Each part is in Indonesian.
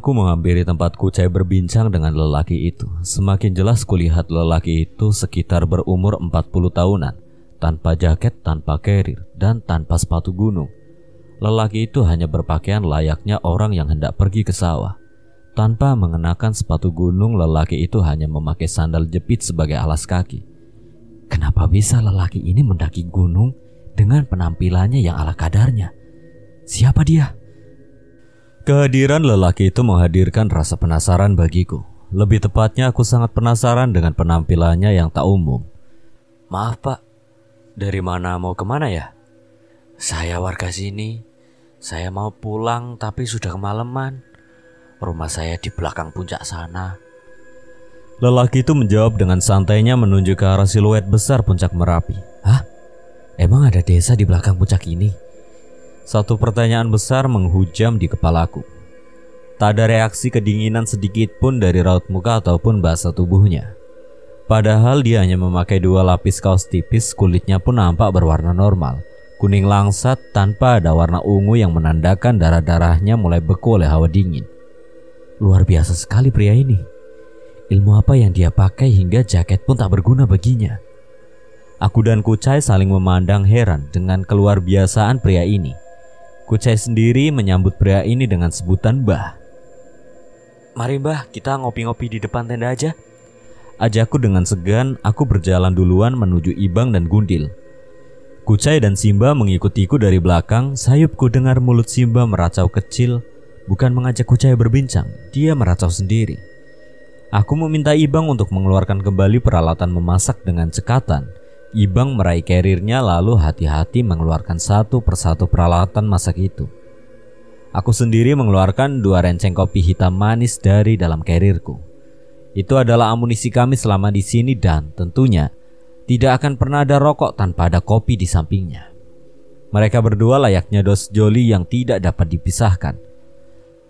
Aku menghampiri tempat Kucai berbincang dengan lelaki itu. Semakin jelas kulihat lelaki itu sekitar berumur 40 tahunan, tanpa jaket, tanpa carrier, dan tanpa sepatu gunung. Lelaki itu hanya berpakaian layaknya orang yang hendak pergi ke sawah. Tanpa mengenakan sepatu gunung, lelaki itu hanya memakai sandal jepit sebagai alas kaki. Kenapa bisa lelaki ini mendaki gunung dengan penampilannya yang ala kadarnya? Siapa dia? Kehadiran lelaki itu menghadirkan rasa penasaran bagiku. Lebih tepatnya aku sangat penasaran dengan penampilannya yang tak umum. Maaf pak, dari mana mau kemana ya? Saya warga sini. Saya mau pulang tapi sudah kemalaman. Rumah saya di belakang puncak sana. Lelaki itu menjawab dengan santainya menunjuk ke arah siluet besar puncak Merapi. Hah? Emang ada desa di belakang puncak ini? Satu pertanyaan besar menghujam di kepalaku. Tak ada reaksi kedinginan sedikit pun dari raut muka ataupun bahasa tubuhnya. Padahal dia hanya memakai 2 lapis kaos tipis, kulitnya pun nampak berwarna normal, kuning langsat tanpa ada warna ungu yang menandakan darah-darahnya mulai beku oleh hawa dingin. Luar biasa sekali pria ini. Ilmu apa yang dia pakai hingga jaket pun tak berguna baginya. Aku dan Kucai saling memandang heran dengan keluarbiasaan pria ini. Kucai sendiri menyambut pria ini dengan sebutan Mbah. Mari Mbah, kita ngopi-ngopi di depan tenda aja. Ajakku dengan segan. Aku berjalan duluan menuju Ibang dan Gundil. Kucai dan Simba mengikutiku dari belakang. Sayupku dengar mulut Simba meracau kecil. Bukan mengajak Kucai berbincang, dia meracau sendiri. Aku meminta Ibang untuk mengeluarkan kembali peralatan memasak dengan cekatan. Ibang meraih carriernya lalu hati-hati mengeluarkan satu persatu peralatan masak itu. Aku sendiri mengeluarkan 2 renceng kopi hitam manis dari dalam carrierku. Itu adalah amunisi kami selama di sini dan tentunya tidak akan pernah ada rokok tanpa ada kopi di sampingnya. Mereka berdua layaknya dos joli yang tidak dapat dipisahkan.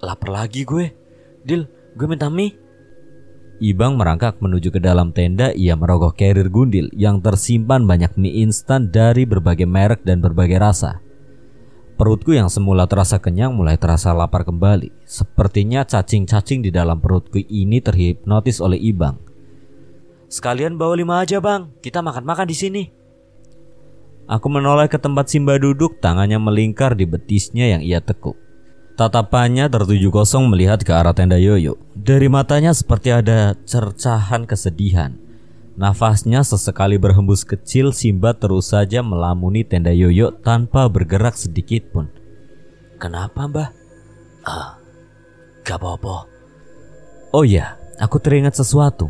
Lapar lagi gue. Dil, gue minta mie. Ibang merangkak menuju ke dalam tenda. Ia merogoh carrier Gundil yang tersimpan banyak mie instan dari berbagai merek dan berbagai rasa. Perutku yang semula terasa kenyang mulai terasa lapar kembali. Sepertinya cacing-cacing di dalam perutku ini terhipnotis oleh Ibang. Sekalian bawa 5 aja bang, kita makan-makan di sini. Aku menoleh ke tempat Simba duduk, tangannya melingkar di betisnya yang ia tekuk. Tatapannya tertuju kosong melihat ke arah tenda Yoyo. Dari matanya seperti ada cercahan kesedihan. Nafasnya sesekali berhembus kecil. Simba terus saja melamuni tenda Yoyo tanpa bergerak sedikit pun. Kenapa mbah? Gak apa-apa. Oh ya, aku teringat sesuatu.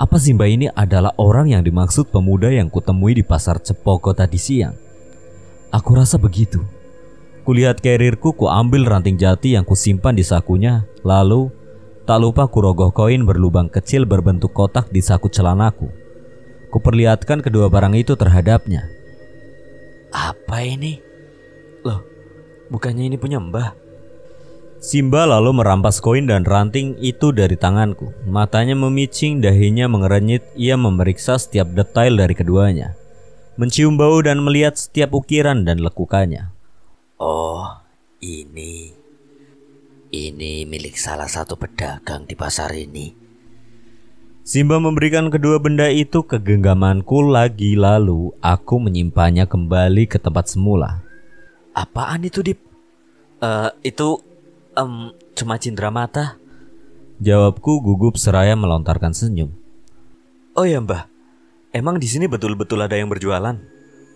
Apa Simba ini adalah orang yang dimaksud pemuda yang kutemui di pasar Cepoko tadi siang? Aku rasa begitu. Kulihat carrierku, kuambil ranting jati yang kusimpan di sakunya. Lalu tak lupa kurogoh koin berlubang kecil berbentuk kotak di saku celanaku. Kuperlihatkan kedua barang itu terhadapnya. Apa ini? Loh, bukannya ini punya mbah? Simba lalu merampas koin dan ranting itu dari tanganku. Matanya memicing, dahinya mengerenyit. Ia memeriksa setiap detail dari keduanya, mencium bau dan melihat setiap ukiran dan lekukannya. Oh, ini milik salah satu pedagang di pasar ini. Simba memberikan kedua benda itu ke genggamanku lagi, lalu aku menyimpannya kembali ke tempat semula. Apaan itu, Dip? Itu cuma cindera mata, jawabku gugup seraya melontarkan senyum. Oh ya mbah, emang di sini betul-betul ada yang berjualan?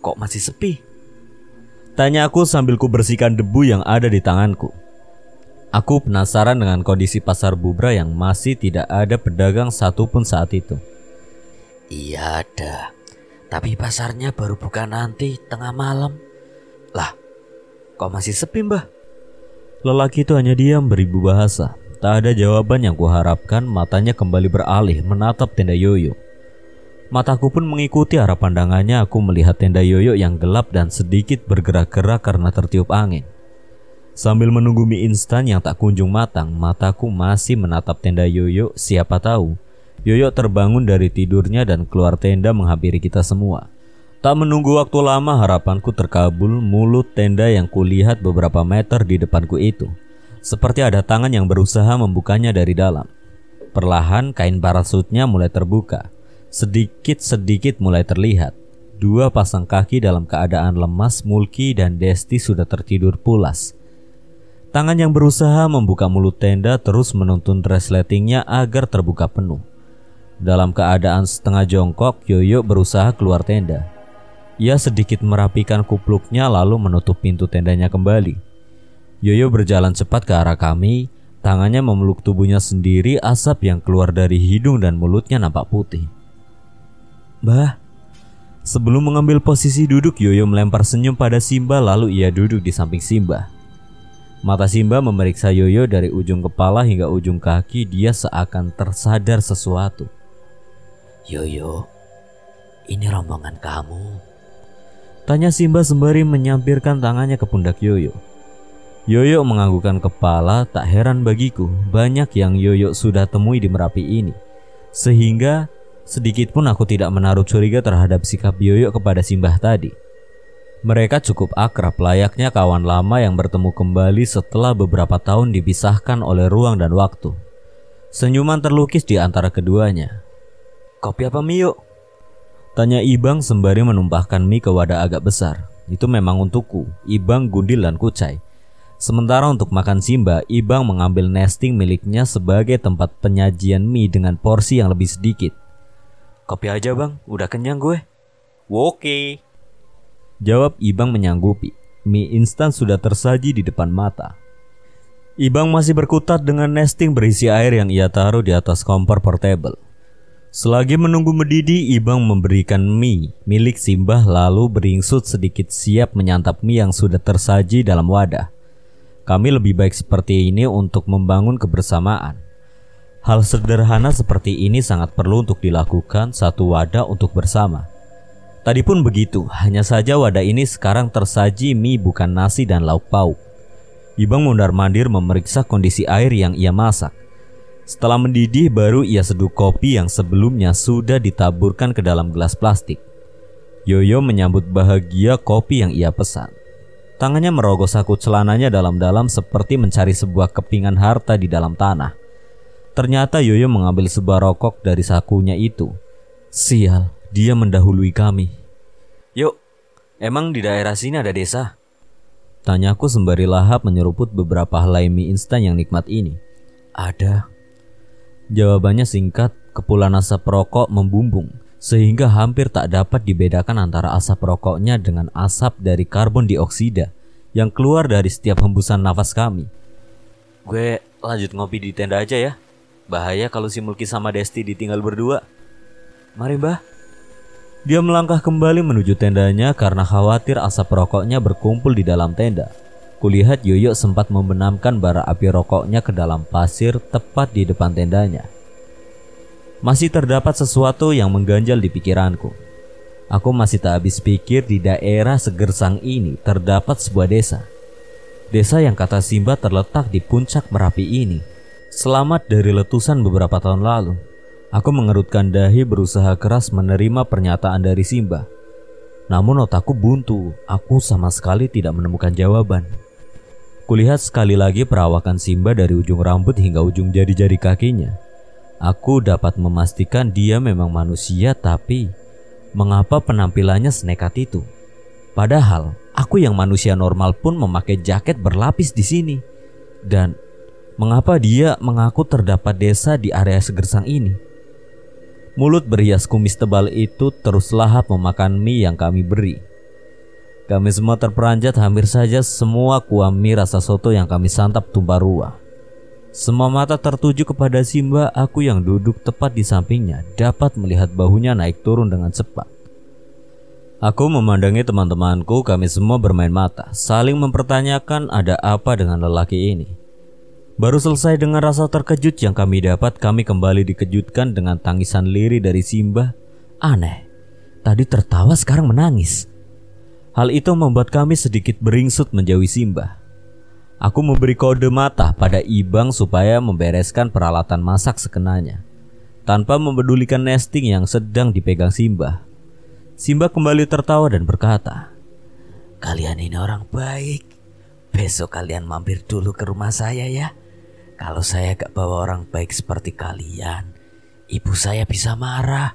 Kok masih sepi? Tanya aku sambil ku bersihkan debu yang ada di tanganku. Aku penasaran dengan kondisi pasar Bubra yang masih tidak ada pedagang satupun saat itu. Iya ada, tapi pasarnya baru buka nanti tengah malam. Lah, kok masih sepi mbah? Lelaki itu hanya diam beribu bahasa. Tak ada jawaban yang kuharapkan. Matanya kembali beralih menatap tenda Yoyo. Mataku pun mengikuti arah pandangannya. Aku melihat tenda Yoyo yang gelap dan sedikit bergerak-gerak karena tertiup angin. Sambil menunggu mie instan yang tak kunjung matang, mataku masih menatap tenda Yoyo. Siapa tahu Yoyo terbangun dari tidurnya dan keluar tenda menghampiri kita semua. Tak menunggu waktu lama, harapanku terkabul. Mulut tenda yang kulihat beberapa meter di depanku itu seperti ada tangan yang berusaha membukanya dari dalam. Perlahan kain parasutnya mulai terbuka. Sedikit-sedikit mulai terlihat. Dua pasang kaki dalam keadaan lemas, Mulki dan Desti sudah tertidur pulas. Tangan yang berusaha membuka mulut tenda terus menuntun resletingnya agar terbuka penuh. Dalam keadaan setengah jongkok, Yoyo berusaha keluar tenda. Ia sedikit merapikan kupluknya lalu menutup pintu tendanya kembali. Yoyo berjalan cepat ke arah kami. Tangannya memeluk tubuhnya sendiri, asap yang keluar dari hidung dan mulutnya nampak putih. "Bah." Sebelum mengambil posisi duduk, Yoyo melempar senyum pada Simba lalu ia duduk di samping Simba. Mata Simba memeriksa Yoyo dari ujung kepala hingga ujung kaki. Dia seakan tersadar sesuatu. "Yoyo, ini rombongan kamu?" tanya Simba sembari menyampirkan tangannya ke pundak Yoyo. Yoyo menganggukkan kepala. Tak heran bagiku, banyak yang Yoyo sudah temui di Merapi ini, sehingga sedikit pun aku tidak menaruh curiga terhadap sikap Yoyo kepada Simbah tadi. Mereka cukup akrab, layaknya kawan lama yang bertemu kembali setelah beberapa tahun dipisahkan oleh ruang dan waktu. Senyuman terlukis di antara keduanya. "Kopi apa mie yuk?" tanya Ibang sembari menumpahkan mie ke wadah agak besar. Itu memang untukku, Ibang, Gundil, dan Kucai. Sementara untuk makan Simba, Ibang mengambil nesting miliknya sebagai tempat penyajian mie dengan porsi yang lebih sedikit. "Kopi aja bang, udah kenyang gue." "Oke," jawab Ibang menyanggupi. Mie instan sudah tersaji di depan mata. Ibang masih berkutat dengan nesting berisi air yang ia taruh di atas kompor portable. Selagi menunggu mendidih, Ibang memberikan mie milik Simbah lalu beringsut sedikit siap menyantap mie yang sudah tersaji dalam wadah. Kami lebih baik seperti ini untuk membangun kebersamaan. Hal sederhana seperti ini sangat perlu untuk dilakukan, satu wadah untuk bersama. Tadi pun begitu, hanya saja wadah ini sekarang tersaji mie bukan nasi dan lauk pauk. Ibang mondar-mandir memeriksa kondisi air yang ia masak. Setelah mendidih baru ia seduh kopi yang sebelumnya sudah ditaburkan ke dalam gelas plastik. Yoyo menyambut bahagia kopi yang ia pesan. Tangannya merogoh saku celananya dalam-dalam seperti mencari sebuah kepingan harta di dalam tanah. Ternyata Yoyo mengambil sebuah rokok dari sakunya itu. Sial, dia mendahului kami. "Yuk, emang di daerah sini ada desa?" tanyaku sembari lahap menyeruput beberapa helai mie instan yang nikmat ini. "Ada." Jawabannya singkat, kepulan asap rokok membumbung sehingga hampir tak dapat dibedakan antara asap rokoknya dengan asap dari karbon dioksida yang keluar dari setiap hembusan nafas kami. "Gue lanjut ngopi di tenda aja ya. Bahaya kalau si Mulki sama Desti ditinggal berdua." "Mari mbah." Dia melangkah kembali menuju tendanya karena khawatir asap rokoknya berkumpul di dalam tenda. Kulihat Yoyo sempat membenamkan bara api rokoknya ke dalam pasir tepat di depan tendanya. Masih terdapat sesuatu yang mengganjal di pikiranku. Aku masih tak habis pikir di daerah Segersang ini terdapat sebuah desa. Desa yang kata Simba terletak di puncak Merapi ini. Selamat dari letusan beberapa tahun lalu. Aku mengerutkan dahi berusaha keras menerima pernyataan dari Simba. Namun otakku buntu, aku sama sekali tidak menemukan jawaban. Kulihat sekali lagi perawakan Simba dari ujung rambut hingga ujung jari-jari kakinya. Aku dapat memastikan dia memang manusia, tapi mengapa penampilannya senekat itu? Padahal aku yang manusia normal pun memakai jaket berlapis di sini. Dan mengapa dia mengaku terdapat desa di area Segersang ini? Mulut berhias kumis tebal itu terus lahap memakan mie yang kami beri. Kami semua terperanjat, hampir saja semua kuah mie rasa soto yang kami santap tumpah ruah. Semua mata tertuju kepada Simba. Aku yang duduk tepat di sampingnya dapat melihat bahunya naik turun dengan cepat. Aku memandangi teman-temanku, kami semua bermain mata, saling mempertanyakan ada apa dengan lelaki ini. Baru selesai dengan rasa terkejut yang kami dapat, kami kembali dikejutkan dengan tangisan lirih dari Simba. Aneh, tadi tertawa sekarang menangis. Hal itu membuat kami sedikit beringsut menjauhi Simba. Aku memberi kode mata pada Ibang supaya membereskan peralatan masak sekenanya, tanpa mempedulikan nesting yang sedang dipegang Simba. Simba kembali tertawa dan berkata, "Kalian ini orang baik, Besok kalian mampir dulu ke rumah saya ya. Kalau saya gak bawa orang baik seperti kalian, ibu saya bisa marah.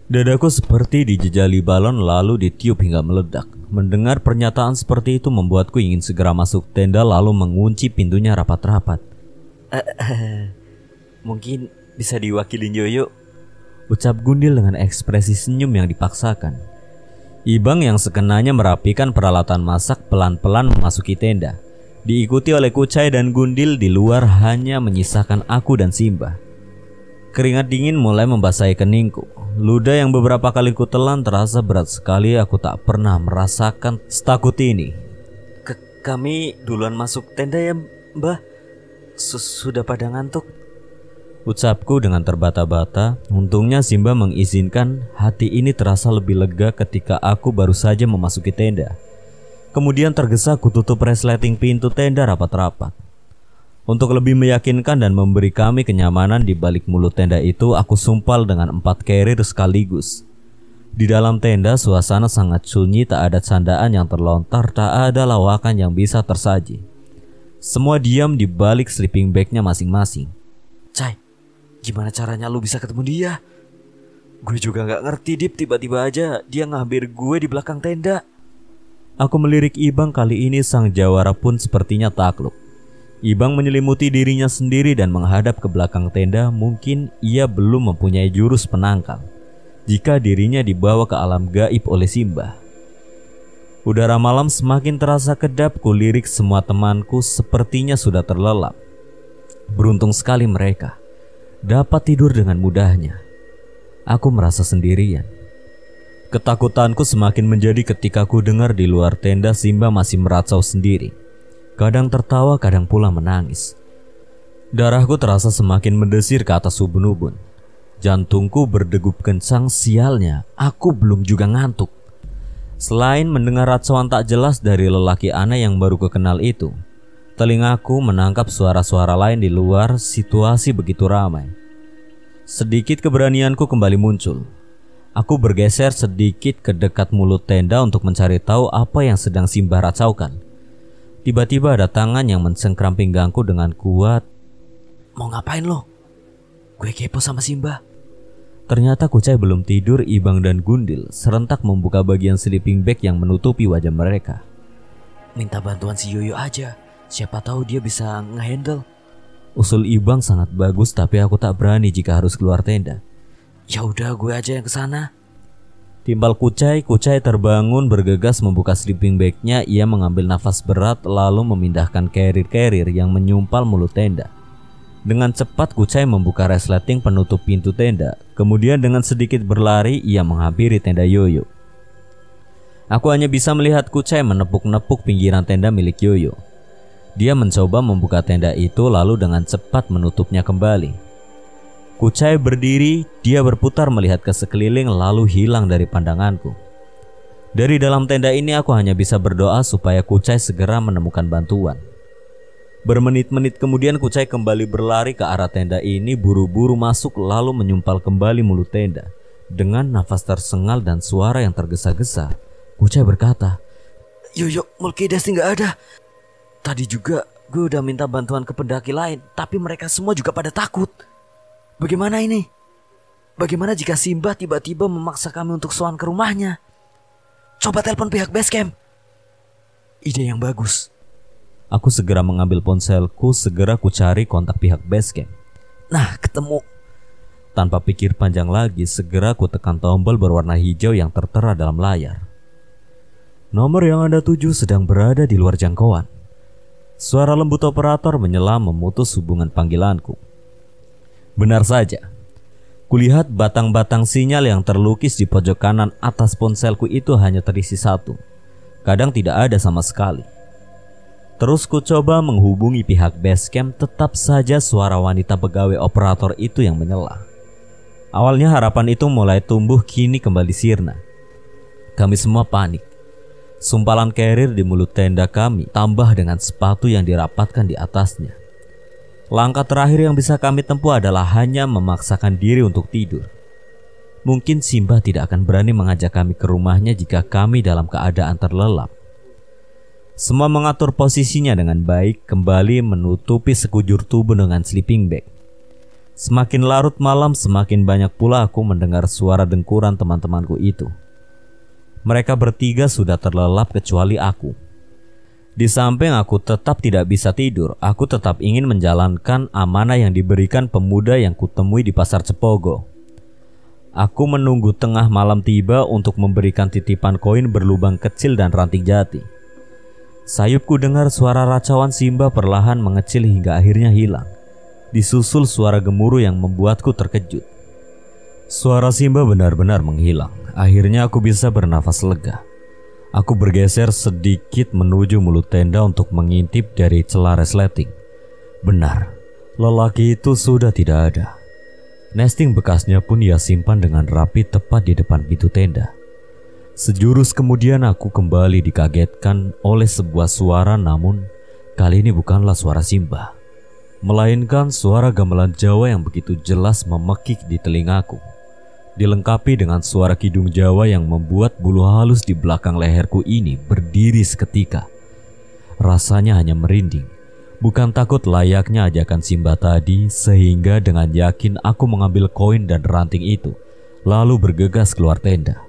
Dadaku seperti dijejali balon lalu ditiup hingga meledak. Mendengar pernyataan seperti itu membuatku ingin segera masuk tenda lalu mengunci pintunya rapat-rapat. Mungkin bisa diwakilin Yoyo, ucap Gundil dengan ekspresi senyum yang dipaksakan. Ibang yang sekenanya merapikan peralatan masak pelan-pelan memasuki tenda. Diikuti oleh Kucai dan Gundil, di luar hanya menyisakan aku dan Simba. Keringat dingin mulai membasahi keningku. Ludah yang beberapa kali kutelan terasa berat sekali. Aku tak pernah merasakan setakut ini. Kami duluan masuk tenda ya Mbah. Sudah pada ngantuk, ucapku dengan terbata-bata. Untungnya Simba mengizinkan. Hati ini terasa lebih lega ketika aku baru saja memasuki tenda. Kemudian tergesa kututup resleting pintu tenda rapat-rapat. Untuk lebih meyakinkan dan memberi kami kenyamanan di balik mulut tenda itu, aku sumpal dengan 4 carrier sekaligus. Di dalam tenda suasana sangat sunyi, tak ada candaan yang terlontar, tak ada lawakan yang bisa tersaji. Semua diam di balik sleeping bagnya masing-masing. Cai, gimana caranya lu bisa ketemu dia? Gue juga gak ngerti, Dip. Tiba-tiba aja dia ngambil gue di belakang tenda. Aku melirik Ibang. Kali ini sang jawara pun sepertinya takluk. Ibang menyelimuti dirinya sendiri dan menghadap ke belakang tenda. Mungkin ia belum mempunyai jurus penangkal jika dirinya dibawa ke alam gaib oleh Simba. Udara malam semakin terasa kedap. Kulirik semua temanku sepertinya sudah terlelap. Beruntung sekali mereka dapat tidur dengan mudahnya. Aku merasa sendirian. Ketakutanku semakin menjadi ketika ku dengar di luar tenda Simba masih meracau sendiri. Kadang tertawa, kadang pula menangis. Darahku terasa semakin mendesir ke atas ubun-ubun. Jantungku berdegup kencang. Sialnya, aku belum juga ngantuk. Selain mendengar racauan tak jelas dari lelaki aneh yang baru kukenal itu, telingaku menangkap suara-suara lain di luar. Situasi begitu ramai. Sedikit keberanianku kembali muncul. Aku bergeser sedikit ke dekat mulut tenda untuk mencari tahu apa yang sedang Simba racaukan. Tiba-tiba ada tangan yang mencengkram pinggangku dengan kuat. Mau ngapain lo? Gue kepo sama Simba. Ternyata Kucai belum tidur. Ibang dan Gundil serentak membuka bagian sleeping bag yang menutupi wajah mereka. Minta bantuan si Yoyo aja. Siapa tahu dia bisa ngehandle. Usul Ibang sangat bagus, tapi aku tak berani jika harus keluar tenda. Ya udah, gue aja yang kesana. Timbal Kucai terbangun bergegas membuka sleeping bagnya. Ia mengambil nafas berat lalu memindahkan carrier yang menyumpal mulut tenda. Dengan cepat Kucai membuka resleting penutup pintu tenda. Kemudian dengan sedikit berlari ia menghampiri tenda Yoyo. Aku hanya bisa melihat Kucai menepuk-nepuk pinggiran tenda milik Yoyo. Dia mencoba membuka tenda itu lalu dengan cepat menutupnya kembali. Kucai berdiri, dia berputar melihat ke sekeliling lalu hilang dari pandanganku. Dari dalam tenda ini aku hanya bisa berdoa supaya Kucai segera menemukan bantuan. Bermenit-menit kemudian Kucai kembali berlari ke arah tenda ini, buru-buru masuk lalu menyumpal kembali mulut tenda. Dengan nafas tersengal dan suara yang tergesa-gesa, Kucai berkata, Yoyo, Mulkides nggak ada. Tadi juga gue udah minta bantuan ke pendaki lain, tapi mereka semua juga pada takut. Bagaimana ini? Bagaimana jika Simba tiba-tiba memaksa kami untuk sowan ke rumahnya? Coba telepon pihak base camp. Ide yang bagus. Aku segera mengambil ponselku, segera ku cari kontak pihak base camp. Nah, ketemu. Tanpa pikir panjang lagi, segera ku tekan tombol berwarna hijau yang tertera dalam layar. Nomor yang Anda tuju sedang berada di luar jangkauan. Suara lembut operator menyela memutus hubungan panggilanku. Benar saja. Kulihat batang-batang sinyal yang terlukis di pojok kanan atas ponselku itu hanya terisi satu. Kadang tidak ada sama sekali. Terus ku coba menghubungi pihak base camp, tetap saja suara wanita pegawai operator itu yang menyela. Awalnya harapan itu mulai tumbuh, kini kembali sirna. Kami semua panik. Sumpalan carrier di mulut tenda kami tambah dengan sepatu yang dirapatkan di atasnya. Langkah terakhir yang bisa kami tempuh adalah hanya memaksakan diri untuk tidur. Mungkin Simba tidak akan berani mengajak kami ke rumahnya jika kami dalam keadaan terlelap. Semua mengatur posisinya dengan baik, kembali menutupi sekujur tubuh dengan sleeping bag. Semakin larut malam, semakin banyak pula aku mendengar suara dengkuran teman-temanku itu. Mereka bertiga sudah terlelap kecuali aku. Di samping aku tetap tidak bisa tidur, aku tetap ingin menjalankan amanah yang diberikan pemuda yang kutemui di pasar Cepogo. Aku menunggu tengah malam tiba untuk memberikan titipan koin berlubang kecil dan ranting jati. Sayupku dengar suara racauan Simba perlahan mengecil hingga akhirnya hilang. Disusul suara gemuruh yang membuatku terkejut. Suara Simba benar-benar menghilang. Akhirnya aku bisa bernafas lega. Aku bergeser sedikit menuju mulut tenda untuk mengintip dari celah resleting. Benar, lelaki itu sudah tidak ada. Nesting bekasnya pun ia simpan dengan rapi tepat di depan pintu tenda. Sejurus kemudian aku kembali dikagetkan oleh sebuah suara, namun kali ini bukanlah suara Simba, melainkan suara gamelan Jawa yang begitu jelas memekik di telingaku, dilengkapi dengan suara kidung Jawa yang membuat bulu halus di belakang leherku ini berdiri seketika. Rasanya hanya merinding, bukan takut layaknya ajakan Simba tadi, sehingga dengan yakin aku mengambil koin dan ranting itu, lalu bergegas keluar tenda.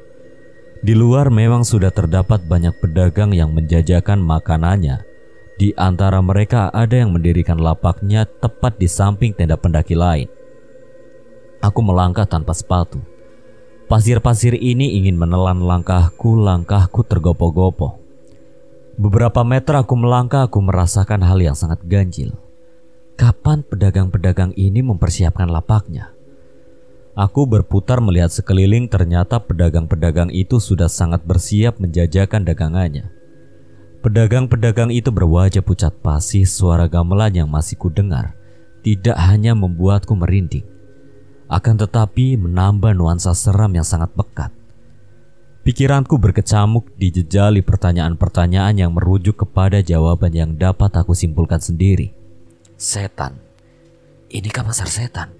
Di luar memang sudah terdapat banyak pedagang yang menjajakan makanannya. Di antara mereka ada yang mendirikan lapaknya tepat di samping tenda pendaki lain. Aku melangkah tanpa sepatu. Pasir-pasir ini ingin menelan langkahku tergopoh-gopoh. Beberapa meter aku melangkah, aku merasakan hal yang sangat ganjil. Kapan pedagang-pedagang ini mempersiapkan lapaknya? Aku berputar melihat sekeliling, ternyata pedagang-pedagang itu sudah sangat bersiap menjajakan dagangannya. Pedagang-pedagang itu berwajah pucat pasi. Suara gamelan yang masih kudengar tidak hanya membuatku merinding, akan tetapi menambah nuansa seram yang sangat pekat. Pikiranku berkecamuk dijejali pertanyaan-pertanyaan yang merujuk kepada jawaban yang dapat aku simpulkan sendiri. Setan. Inikah pasar setan?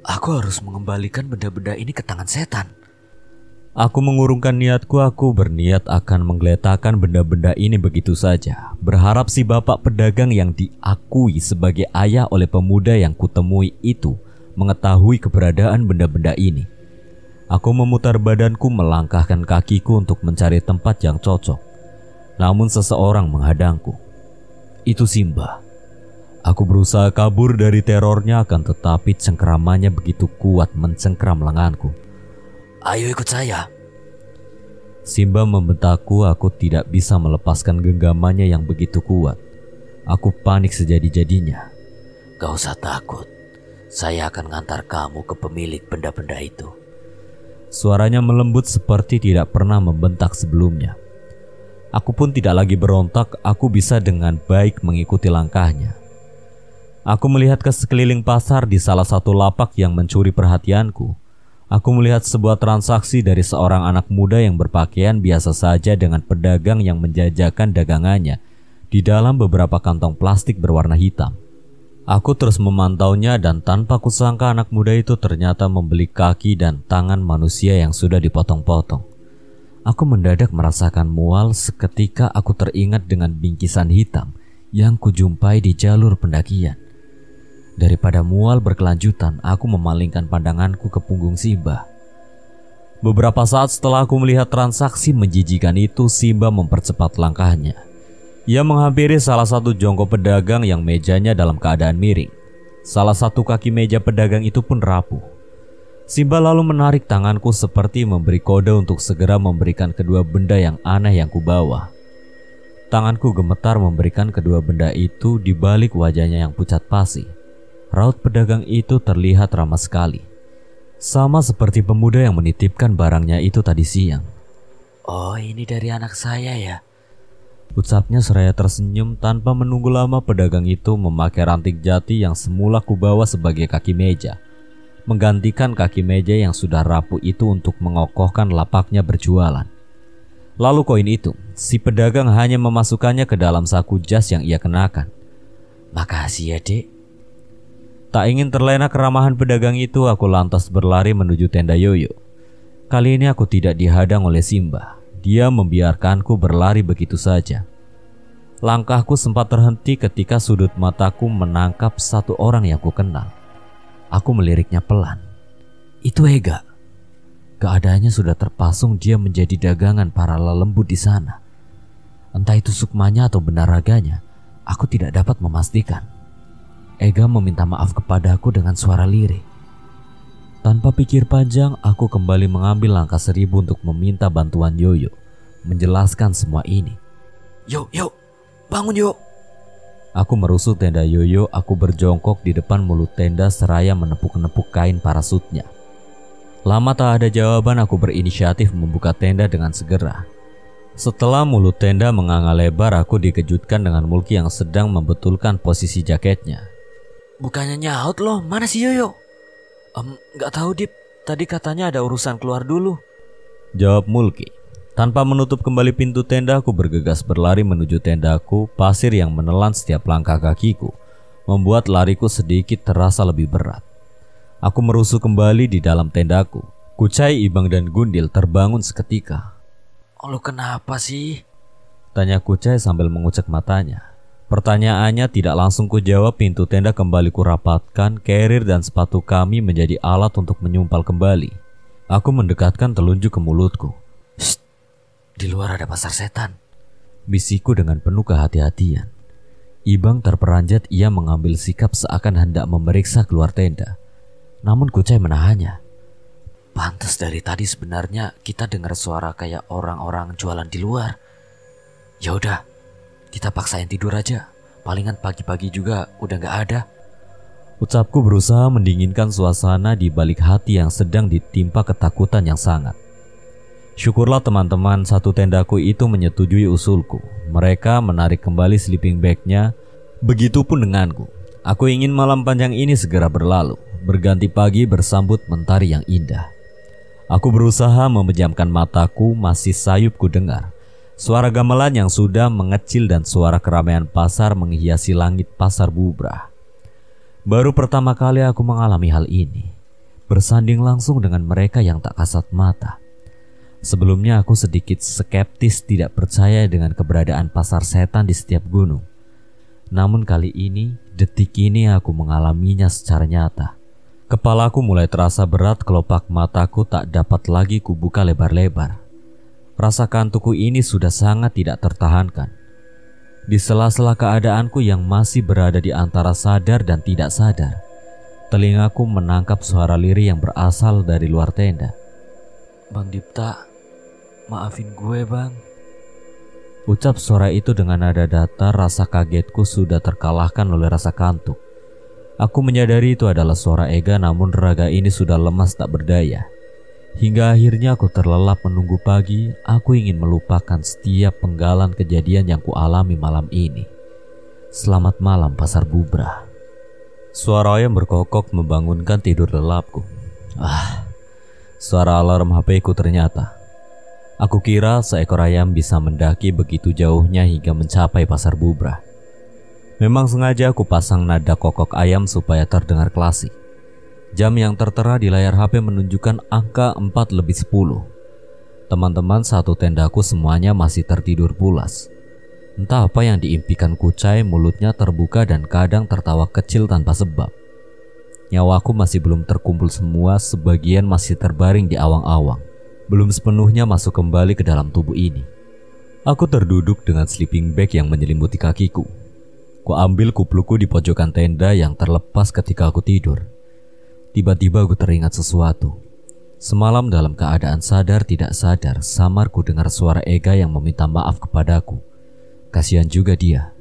Aku harus mengembalikan benda-benda ini ke tangan setan. Aku mengurungkan niatku, aku berniat akan menggeletakkan benda-benda ini begitu saja, berharap si bapak pedagang yang diakui sebagai ayah oleh pemuda yang kutemui itu mengetahui keberadaan benda-benda ini. Aku memutar badanku, melangkahkan kakiku untuk mencari tempat yang cocok. Namun seseorang menghadangku. Itu Simba. Aku berusaha kabur dari terornya, akan tetapi cengkeramannya begitu kuat mencengkram lenganku. Ayo ikut saya. Simba membentakku. Aku tidak bisa melepaskan genggamannya yang begitu kuat. Aku panik sejadi-jadinya. Gak usah takut. Saya akan ngantar kamu ke pemilik benda-benda itu. Suaranya melembut seperti tidak pernah membentak sebelumnya. Aku pun tidak lagi berontak. Aku bisa dengan baik mengikuti langkahnya. Aku melihat ke sekeliling pasar. Di salah satu lapak yang mencuri perhatianku, aku melihat sebuah transaksi dari seorang anak muda yang berpakaian biasa saja dengan pedagang yang menjajakan dagangannya di dalam beberapa kantong plastik berwarna hitam. Aku terus memantaunya dan tanpa kusangka anak muda itu ternyata membeli kaki dan tangan manusia yang sudah dipotong-potong. Aku mendadak merasakan mual. Seketika aku teringat dengan bingkisan hitam yang kujumpai di jalur pendakian. Daripada mual berkelanjutan, aku memalingkan pandanganku ke punggung Simba. Beberapa saat setelah aku melihat transaksi menjijikan itu, Simba mempercepat langkahnya. Ia menghampiri salah satu jongkok pedagang yang mejanya dalam keadaan miring. Salah satu kaki meja pedagang itu pun rapuh. Simba lalu menarik tanganku seperti memberi kode untuk segera memberikan kedua benda yang aneh yang kubawa. Tanganku gemetar memberikan kedua benda itu di balik wajahnya yang pucat pasi. Raut pedagang itu terlihat ramah sekali, sama seperti pemuda yang menitipkan barangnya itu tadi siang. Oh, ini dari anak saya ya? Ucapnya seraya tersenyum. Tanpa menunggu lama, pedagang itu memakai ranting jati yang semula kubawa sebagai kaki meja, menggantikan kaki meja yang sudah rapuh itu untuk mengokohkan lapaknya berjualan. Lalu koin itu, si pedagang hanya memasukkannya ke dalam saku jas yang ia kenakan. Makasih ya, Dek. Tak ingin terlena keramahan pedagang itu, aku lantas berlari menuju tenda Yoyo. Kali ini aku tidak dihadang oleh Simba. Dia membiarkanku berlari begitu saja. Langkahku sempat terhenti ketika sudut mataku menangkap satu orang yang kukenal. Aku meliriknya pelan. Itu Ega. Keadaannya sudah terpasung dia menjadi dagangan para lelembut di sana. Entah itu sukmanya atau benar raganya, aku tidak dapat memastikan. Ega meminta maaf kepadaku dengan suara lirih. Tanpa pikir panjang, aku kembali mengambil langkah 1000 untuk meminta bantuan Yoyo, menjelaskan semua ini. Yuk, bangun yuk. Aku merusuh tenda Yoyo, aku berjongkok di depan mulut tenda seraya menepuk-nepuk kain parasutnya. Lama tak ada jawaban, aku berinisiatif membuka tenda dengan segera. Setelah mulut tenda menganga lebar, aku dikejutkan dengan Mulki yang sedang membetulkan posisi jaketnya. Bukannya nyaut loh, mana si Yoyo? Gak tahu Dip, tadi katanya ada urusan keluar dulu, jawab Mulki. Tanpa menutup kembali pintu tenda, aku bergegas berlari menuju tendaku. Pasir yang menelan setiap langkah kakiku membuat lariku sedikit terasa lebih berat. Aku merusuh kembali di dalam tendaku. Kucai, Ibang dan Gundil terbangun seketika. Lu kenapa sih? Tanya Kucai sambil mengucek matanya. Pertanyaannya tidak langsung kujawab. Pintu tenda kembali kurapatkan. Carrier dan sepatu kami menjadi alat untuk menyumpal kembali. Aku mendekatkan telunjuk ke mulutku. Shh, di luar ada pasar setan, bisikku dengan penuh kehati-hatian. Ibang terperanjat, ia mengambil sikap seakan hendak memeriksa keluar tenda. Namun Kucai menahannya. Pantes dari tadi sebenarnya kita dengar suara kayak orang-orang jualan di luar. Ya udah, kita paksain tidur aja. Palingan pagi-pagi juga udah gak ada. Ucapku berusaha mendinginkan suasana di balik hati yang sedang ditimpa ketakutan yang sangat. Syukurlah teman-teman satu tendaku itu menyetujui usulku. Mereka menarik kembali sleeping bag-nya. Begitupun denganku. Aku ingin malam panjang ini segera berlalu, berganti pagi bersambut mentari yang indah. Aku berusaha memejamkan mataku, masih sayup ku dengar suara gamelan yang sudah mengecil dan suara keramaian pasar menghiasi langit pasar Bubrah. Baru pertama kali aku mengalami hal ini, bersanding langsung dengan mereka yang tak kasat mata. Sebelumnya aku sedikit skeptis, tidak percaya dengan keberadaan pasar setan di setiap gunung. Namun kali ini, detik ini aku mengalaminya secara nyata. Kepalaku mulai terasa berat, kelopak mataku tak dapat lagi kubuka lebar-lebar. Rasa kantukku ini sudah sangat tidak tertahankan. Di sela-sela keadaanku yang masih berada di antara sadar dan tidak sadar, telingaku menangkap suara lirih yang berasal dari luar tenda. Bang Dipta, maafin gue bang. Ucap suara itu dengan nada datar. Rasa kagetku sudah terkalahkan oleh rasa kantuk. Aku menyadari itu adalah suara Ega, namun raga ini sudah lemas tak berdaya. Hingga akhirnya aku terlelap menunggu pagi. Aku ingin melupakan setiap penggalan kejadian yang kualami malam ini. Selamat malam pasar Bubrah. Suara ayam berkokok membangunkan tidur lelapku. Suara alarm HP-ku ternyata. Aku kira seekor ayam bisa mendaki begitu jauhnya hingga mencapai pasar Bubrah. Memang sengaja aku pasang nada kokok ayam supaya terdengar klasik. Jam yang tertera di layar HP menunjukkan angka 4:10. Teman-teman satu tendaku semuanya masih tertidur pulas. Entah apa yang diimpikan Kucai, mulutnya terbuka dan kadang tertawa kecil tanpa sebab. Nyawaku masih belum terkumpul semua, sebagian masih terbaring di awang-awang, belum sepenuhnya masuk kembali ke dalam tubuh ini. Aku terduduk dengan sleeping bag yang menyelimuti kakiku. Kuambil kuplukku di pojokan tenda yang terlepas ketika aku tidur. Tiba-tiba aku teringat sesuatu. Semalam dalam keadaan sadar tidak sadar, samar ku dengar suara Ega yang meminta maaf kepadaku. Kasihan juga dia.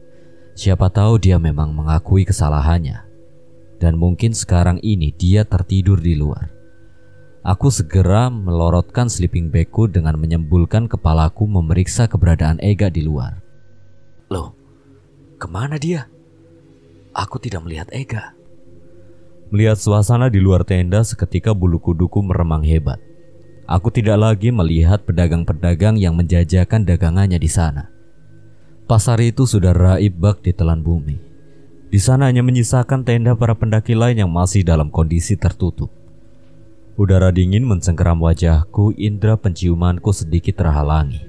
Siapa tahu dia memang mengakui kesalahannya. Dan mungkin sekarang ini dia tertidur di luar. Aku segera melorotkan sleeping bagku dengan menyembulkan kepalaku memeriksa keberadaan Ega di luar. Loh, kemana dia? Aku tidak melihat Ega. Melihat suasana di luar tenda, seketika bulu kuduku meremang hebat. Aku tidak lagi melihat pedagang-pedagang yang menjajakan dagangannya di sana. Pasar itu sudah raib bak ditelan bumi. Di sana hanya menyisakan tenda para pendaki lain yang masih dalam kondisi tertutup. Udara dingin mencengkeram wajahku, indera penciumanku sedikit terhalangi.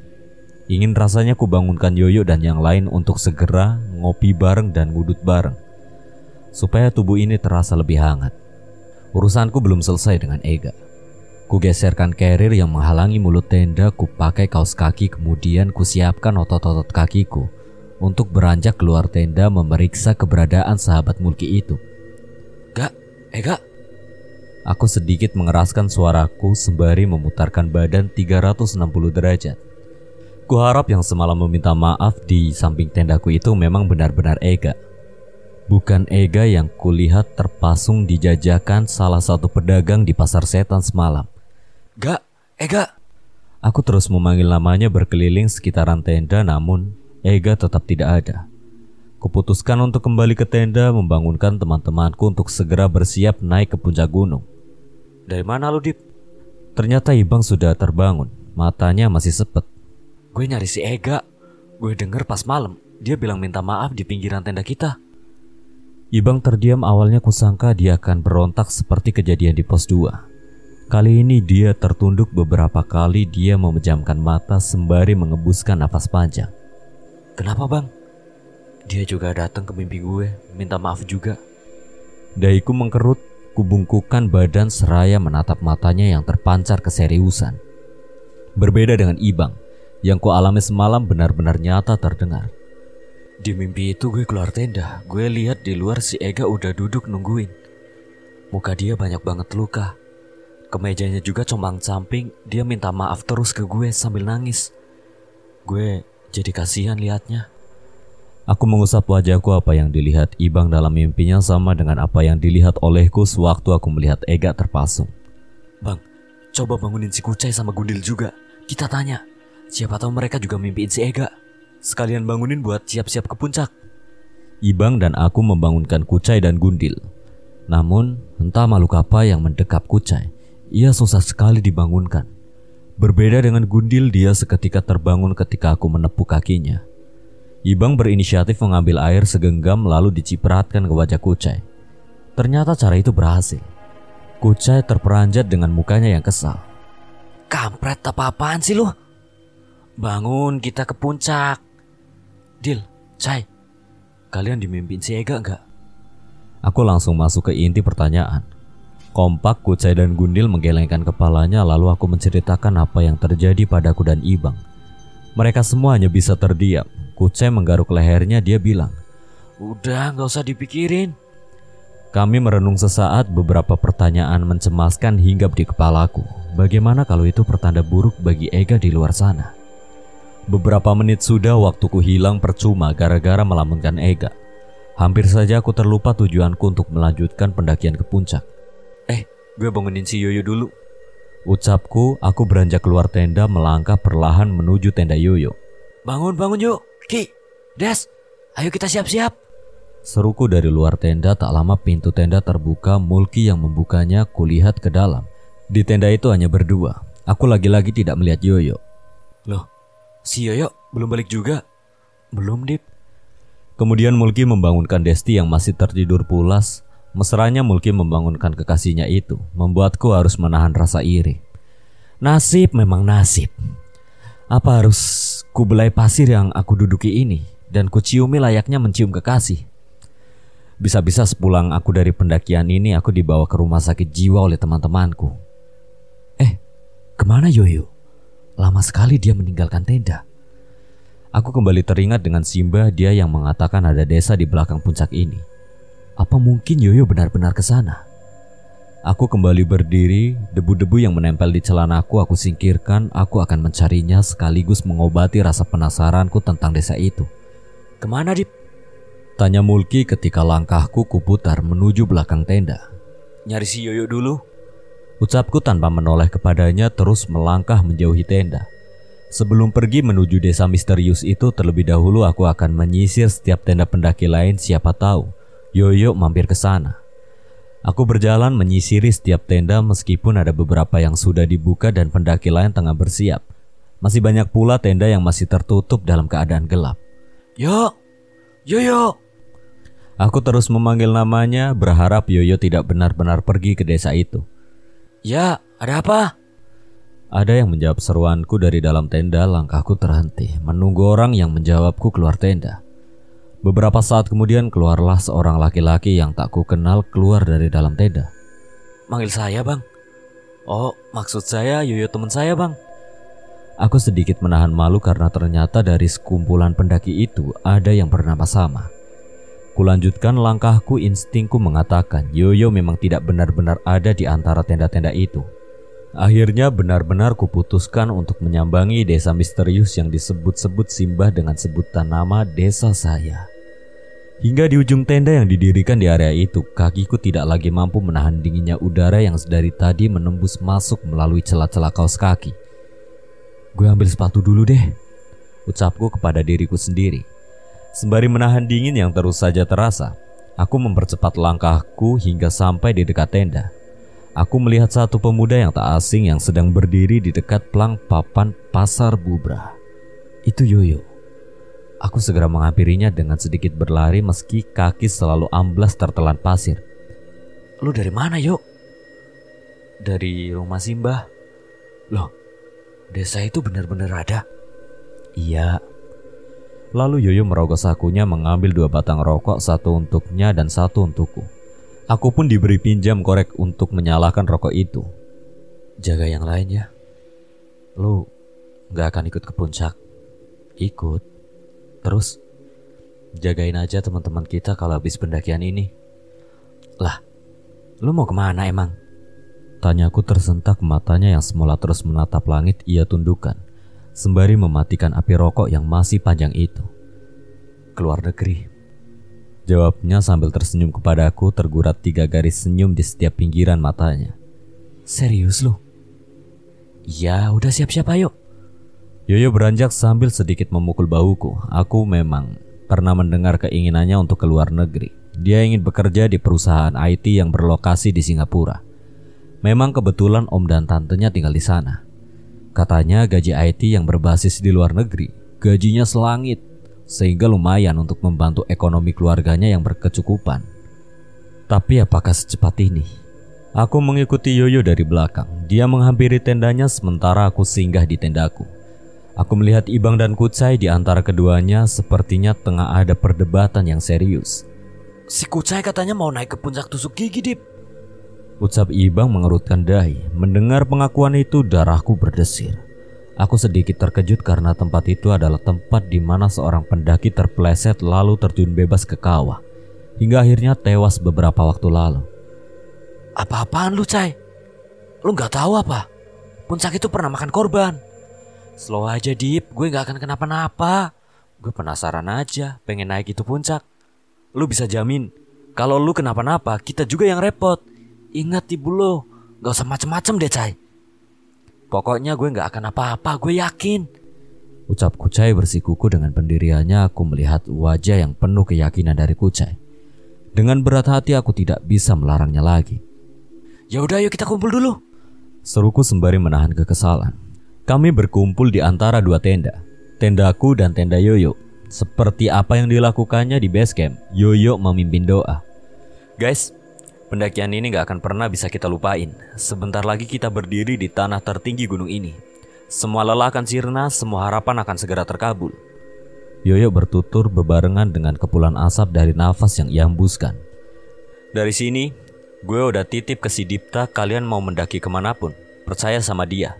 Ingin rasanya ku bangunkan Yoyo dan yang lain untuk segera ngopi bareng dan ngudut bareng, supaya tubuh ini terasa lebih hangat. Urusanku belum selesai dengan Ega. Ku geserkan carrier yang menghalangi mulut tenda, ku pakai kaos kaki, kemudian ku siapkan otot-otot kakiku untuk beranjak keluar tenda memeriksa keberadaan sahabat Mulki itu. Gak, Ega. Aku sedikit mengeraskan suaraku sembari memutarkan badan 360 derajat. Ku harap yang semalam meminta maaf di samping tendaku itu memang benar-benar Ega. Bukan Ega yang kulihat terpasung di jajakan salah satu pedagang di pasar setan semalam. Gak, Ega. Aku terus memanggil namanya berkeliling sekitaran tenda, namun Ega tetap tidak ada. Kuputuskan untuk kembali ke tenda, membangunkan teman-temanku untuk segera bersiap naik ke puncak gunung. Dari mana lu, Dip? Ternyata Ibang sudah terbangun, matanya masih sepet. Gue nyari si Ega. Gue denger pas malam dia bilang minta maaf di pinggiran tenda kita. Ibang terdiam, awalnya kusangka dia akan berontak seperti kejadian di pos 2. Kali ini dia tertunduk beberapa kali, dia memejamkan mata sembari mengebuskan nafas panjang. Kenapa bang? Dia juga datang ke mimpi gue, minta maaf juga. Dahiku mengkerut, kubungkukkan badan seraya menatap matanya yang terpancar keseriusan. Berbeda dengan Ibang, yang kualami semalam benar-benar nyata terdengar. Di mimpi itu gue keluar tenda, gue lihat di luar si Ega udah duduk nungguin. Muka dia banyak banget luka. Kemejanya juga compang-camping, dia minta maaf terus ke gue sambil nangis. Gue jadi kasihan liatnya. Aku mengusap wajahku. Apa yang dilihat Ibang dalam mimpinya sama dengan apa yang dilihat olehku sewaktu aku melihat Ega terpasung. Bang, coba bangunin si Kucai sama Gundil juga. Kita tanya, siapa tahu mereka juga mimpiin si Ega. Sekalian bangunin buat siap-siap ke puncak. Ibang dan aku membangunkan Kucai dan Gundil. Namun entah makhluk apa yang mendekap Kucai. Ia susah sekali dibangunkan. Berbeda dengan Gundil, dia seketika terbangun ketika aku menepuk kakinya. Ibang berinisiatif mengambil air segenggam lalu dicipratkan ke wajah Kucai. Ternyata cara itu berhasil. Kucai terperanjat dengan mukanya yang kesal. Kampret, apa-apaan sih lu? Bangun, kita ke puncak. Dil, Cai, kalian dimimpiin si Ega enggak? Aku langsung masuk ke inti pertanyaan. Kompak Kucai dan Gundil menggelengkan kepalanya, lalu aku menceritakan apa yang terjadi padaku dan Ibang. Mereka semua hanya bisa terdiam. Kucai menggaruk lehernya, dia bilang, "Udah, gak usah dipikirin." Kami merenung sesaat, beberapa pertanyaan mencemaskan hinggap di kepalaku. Bagaimana kalau itu pertanda buruk bagi Ega di luar sana? Beberapa menit sudah waktuku hilang percuma gara-gara melamunkan Ega. Hampir saja aku terlupa tujuanku untuk melanjutkan pendakian ke puncak. Gue bangunin si Yoyo dulu. Ucapku, aku beranjak keluar tenda melangkah perlahan menuju tenda Yoyo. Bangun yuk, Ki, Des, ayo kita siap-siap. Seruku dari luar tenda. Tak lama pintu tenda terbuka, Mulki yang membukanya. Kulihat ke dalam. Di tenda itu hanya berdua. Aku lagi-lagi tidak melihat Yoyo. Loh, si Yoyo belum balik juga? Belum, Dip. Kemudian Mulki membangunkan Desti yang masih tertidur pulas. Mesranya Mulki membangunkan kekasihnya itu membuatku harus menahan rasa iri. Nasib memang nasib. Apa harus kubelai pasir yang aku duduki ini dan kuciumi layaknya mencium kekasih? Bisa-bisa sepulang aku dari pendakian ini, aku dibawa ke rumah sakit jiwa oleh teman-temanku. Kemana Yoyo? Lama sekali dia meninggalkan tenda. Aku kembali teringat dengan Simba, dia yang mengatakan ada desa di belakang puncak ini. Apa mungkin Yoyo benar-benar ke sana? Aku kembali berdiri, debu-debu yang menempel di celanaku aku singkirkan. Aku akan mencarinya sekaligus mengobati rasa penasaranku tentang desa itu. Kemana, Dip? Tanya Mulki ketika langkahku kuputar menuju belakang tenda. Nyari si Yoyo dulu. Ucapku tanpa menoleh kepadanya, terus melangkah menjauhi tenda. Sebelum pergi menuju desa misterius itu, terlebih dahulu aku akan menyisir setiap tenda pendaki lain, siapa tahu Yoyo mampir ke sana. Aku berjalan menyisiri setiap tenda meskipun ada beberapa yang sudah dibuka dan pendaki lain tengah bersiap. Masih banyak pula tenda yang masih tertutup dalam keadaan gelap. Yoyo. Aku terus memanggil namanya, berharap Yoyo tidak benar-benar pergi ke desa itu. Ya, ada apa? Ada yang menjawab seruanku dari dalam tenda. Langkahku terhenti, menunggu orang yang menjawabku keluar tenda. Beberapa saat kemudian keluarlah seorang laki-laki yang tak ku kenal keluar dari dalam tenda. Manggil saya, Bang. Oh, maksud saya Yoyo teman saya, Bang. Aku sedikit menahan malu karena ternyata dari sekumpulan pendaki itu ada yang bernama sama. Kulanjutkan langkahku, instingku mengatakan Yoyo memang tidak benar-benar ada di antara tenda-tenda itu. Akhirnya benar-benar kuputuskan untuk menyambangi desa misterius yang disebut-sebut Simbah dengan sebutan nama desa saya. Hingga di ujung tenda yang didirikan di area itu, kakiku tidak lagi mampu menahan dinginnya udara yang dari tadi menembus masuk melalui celah-celah kaos kaki. Gue ambil sepatu dulu deh, ucapku kepada diriku sendiri. Sembari menahan dingin yang terus saja terasa, aku mempercepat langkahku hingga sampai di dekat tenda. Aku melihat satu pemuda yang tak asing yang sedang berdiri di dekat plang papan pasar bubrah. Itu Yoyo. Aku segera menghampirinya dengan sedikit berlari meski kaki selalu amblas tertelan pasir. Lu dari mana, Yo? Dari rumah Simbah. Loh, desa itu benar-benar ada? Iya. Lalu Yoyo merogoh sakunya mengambil 2 batang rokok, satu untuknya dan satu untukku. Aku pun diberi pinjam korek untuk menyalakan rokok itu. Jaga yang lain ya. Lu gak akan ikut ke puncak? Ikut. Terus? Jagain aja teman-teman kita kalau habis pendakian ini. Lah, lu mau kemana emang? Tanyaku tersentak, matanya yang semula terus menatap langit ia tundukkan, sembari mematikan api rokok yang masih panjang itu. Keluar negeri, jawabnya sambil tersenyum kepadaku, tergurat 3 garis senyum di setiap pinggiran matanya. Serius lu? Ya udah siap-siap ayo. Yoyo beranjak sambil sedikit memukul bahuku. Aku memang pernah mendengar keinginannya untuk keluar negeri. Dia ingin bekerja di perusahaan IT yang berlokasi di Singapura. Memang kebetulan om dan tantenya tinggal di sana. Katanya gaji IT yang berbasis di luar negeri, gajinya selangit, sehingga lumayan untuk membantu ekonomi keluarganya yang berkecukupan. Tapi apakah secepat ini? Aku mengikuti Yoyo dari belakang. Dia menghampiri tendanya sementara aku singgah di tendaku. Aku melihat Ibang dan Kucai di antara keduanya, sepertinya tengah ada perdebatan yang serius. Si Kucai katanya mau naik ke puncak tusuk gigi, Dip. Ucap Ibang mengerutkan dahi. Mendengar pengakuan itu darahku berdesir. Aku sedikit terkejut karena tempat itu adalah tempat di mana seorang pendaki terpeleset lalu terjun bebas ke kawah, hingga akhirnya tewas beberapa waktu lalu. Apa-apaan lu, Cai? Lu gak tahu apa? Puncak itu pernah makan korban. Slow aja, Dip, gue gak akan kenapa-napa. Gue penasaran aja, pengen naik itu puncak. Lu bisa jamin, kalau lu kenapa-napa, kita juga yang repot. Ingat ibu lo, gak usah macem-macem deh, Cai. Pokoknya gue gak akan apa-apa, gue yakin. Ucap Kucai bersikuku. Dengan pendiriannya aku melihat wajah yang penuh keyakinan dari Kucai. Dengan berat hati aku tidak bisa melarangnya lagi. Ya udah, yuk kita kumpul dulu, seruku sembari menahan kekesalan. Kami berkumpul di antara 2 tenda, tendaku dan tenda Yoyo. Seperti apa yang dilakukannya di base camp, Yoyo memimpin doa. Guys, pendakian ini gak akan pernah bisa kita lupain. Sebentar lagi kita berdiri di tanah tertinggi gunung ini. Semua lelah akan sirna, semua harapan akan segera terkabul. Yoyo bertutur bebarengan dengan kepulan asap dari nafas yang ia hembuskan. Dari sini, gue udah titip ke si Dipta, kalian mau mendaki kemanapun, percaya sama dia.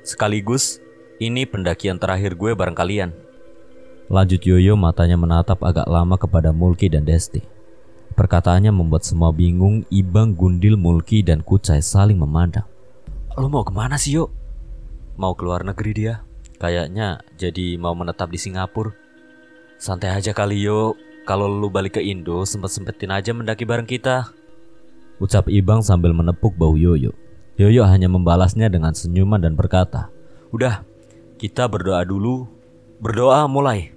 Sekaligus, ini pendakian terakhir gue bareng kalian. Lanjut Yoyo, matanya menatap agak lama kepada Mulki dan Desti. Perkataannya membuat semua bingung. Ibang, Gundil, Mulki, dan Kucai saling memandang. Lu mau kemana sih, Yo? Mau keluar negeri dia. Kayaknya jadi mau menetap di Singapura. Santai aja kali, Yo. Kalau lu balik ke Indo, sempet-sempetin aja mendaki bareng kita. Ucap Ibang sambil menepuk bahu Yoyo. Yoyo hanya membalasnya dengan senyuman dan berkata, udah, kita berdoa dulu. Berdoa mulai.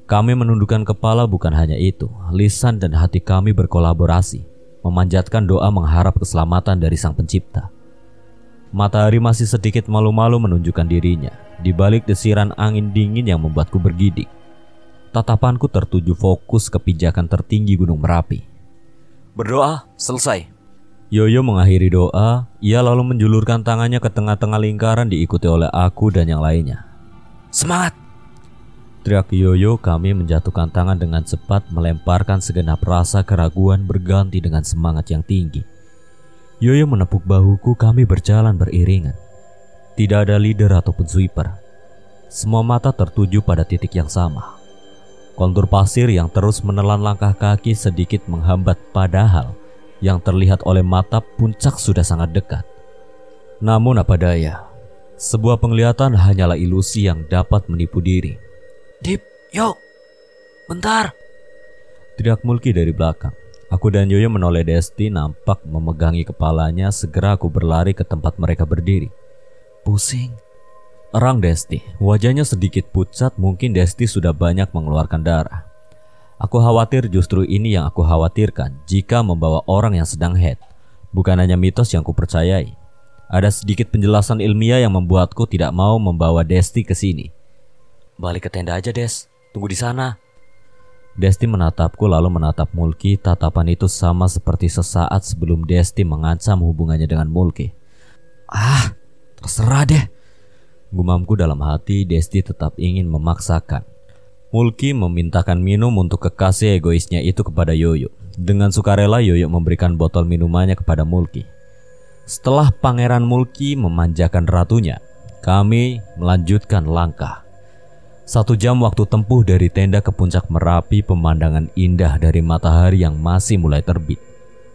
Kami menundukkan kepala. Bukan hanya itu, lisan dan hati kami berkolaborasi, memanjatkan doa mengharap keselamatan dari Sang Pencipta. Matahari masih sedikit malu-malu menunjukkan dirinya di balik desiran angin dingin yang membuatku bergidik. Tatapanku tertuju fokus ke pijakan tertinggi Gunung Merapi. Berdoa selesai. Yoyo mengakhiri doa, ia lalu menjulurkan tangannya ke tengah-tengah lingkaran diikuti oleh aku dan yang lainnya. Semangat! Teriak Yoyo, kami menjatuhkan tangan dengan cepat, melemparkan segenap rasa keraguan berganti dengan semangat yang tinggi. Yoyo menepuk bahuku, kami berjalan beriringan. Tidak ada leader ataupun sweeper. Semua mata tertuju pada titik yang sama. Kontur pasir yang terus menelan langkah kaki sedikit menghambat, padahal yang terlihat oleh mata puncak sudah sangat dekat. Namun apa daya, sebuah penglihatan hanyalah ilusi yang dapat menipu diri. Dip, yuk, bentar! Teriak Mulki dari belakang. Aku dan Yoyo menoleh Desti, nampak memegangi kepalanya. Segera aku berlari ke tempat mereka berdiri. Pusing. Erang Desti, wajahnya sedikit pucat, mungkin Desti sudah banyak mengeluarkan darah. Aku khawatir justru ini yang aku khawatirkan jika membawa orang yang sedang head. Bukan hanya mitos yang kupercayai. Ada sedikit penjelasan ilmiah yang membuatku tidak mau membawa Desti ke sini. Balik ke tenda aja, Des. Tunggu di sana. Desti menatapku lalu menatap Mulki. Tatapan itu sama seperti sesaat sebelum Desti mengancam hubungannya dengan Mulki. Ah, terserah deh. Gumamku dalam hati. Desti tetap ingin memaksakan. Mulki memintakan minum untuk kekasih egoisnya itu kepada Yoyo. Dengan sukarela Yoyo memberikan botol minumannya kepada Mulki. Setelah Pangeran Mulki memanjakan ratunya, kami melanjutkan langkah. 1 jam waktu tempuh dari tenda ke puncak Merapi, pemandangan indah dari matahari yang masih mulai terbit.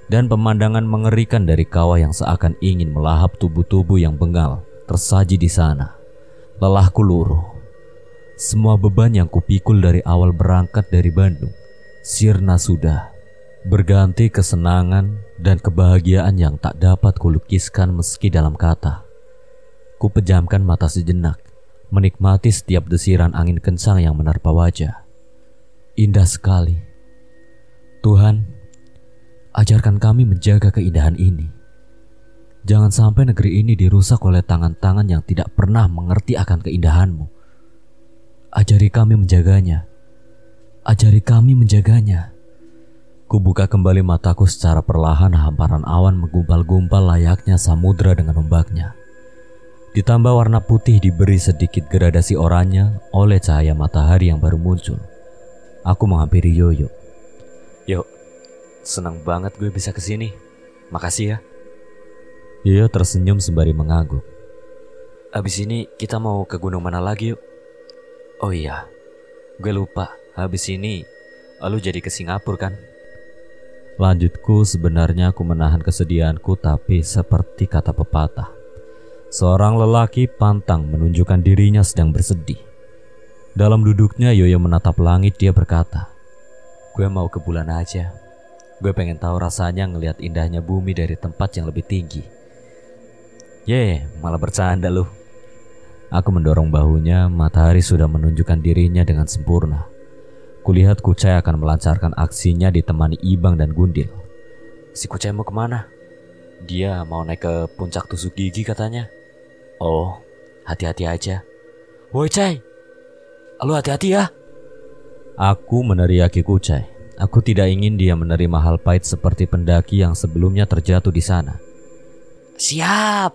Dan pemandangan mengerikan dari kawah yang seakan ingin melahap tubuh-tubuh yang bengal tersaji di sana. Lelahku luruh. Semua beban yang kupikul dari awal berangkat dari Bandung sirna sudah, berganti kesenangan dan kebahagiaan yang tak dapat kulukiskan meski dalam kata. Ku pejamkan mata sejenak, menikmati setiap desiran angin kencang yang menerpa wajah. Indah sekali. Tuhan, ajarkan kami menjaga keindahan ini. Jangan sampai negeri ini dirusak oleh tangan-tangan yang tidak pernah mengerti akan keindahan-Mu. Ajari kami menjaganya. Ajari kami menjaganya. Ku buka kembali mataku secara perlahan. Hamparan awan menggumpal-gumpal layaknya samudra dengan ombaknya. Ditambah warna putih diberi sedikit gradasi oranye oleh cahaya matahari yang baru muncul. Aku menghampiri Yoyo. Yuk, senang banget gue bisa kesini. Makasih ya. Yoyo tersenyum sembari mengangguk. Abis ini kita mau ke gunung mana lagi yuk? Oh iya, gue lupa. Habis ini lu jadi ke Singapura kan? Lanjutku, sebenarnya aku menahan kesedihanku, tapi seperti kata pepatah, seorang lelaki pantang menunjukkan dirinya sedang bersedih. Dalam duduknya Yoyo menatap langit, dia berkata, gue mau ke bulan aja. Gue pengen tahu rasanya ngelihat indahnya bumi dari tempat yang lebih tinggi. Malah bercanda lu. Aku mendorong bahunya. Matahari sudah menunjukkan dirinya dengan sempurna. Kulihat Kucai akan melancarkan aksinya ditemani Ibang dan Gundil. Si Kucai mau kemana? Dia mau naik ke puncak tusuk gigi katanya. Oh, hati-hati aja. Woi Cai, lu hati-hati ya. Aku meneriaki Kucai. Aku tidak ingin dia menerima hal pahit seperti pendaki yang sebelumnya terjatuh di sana. Siap,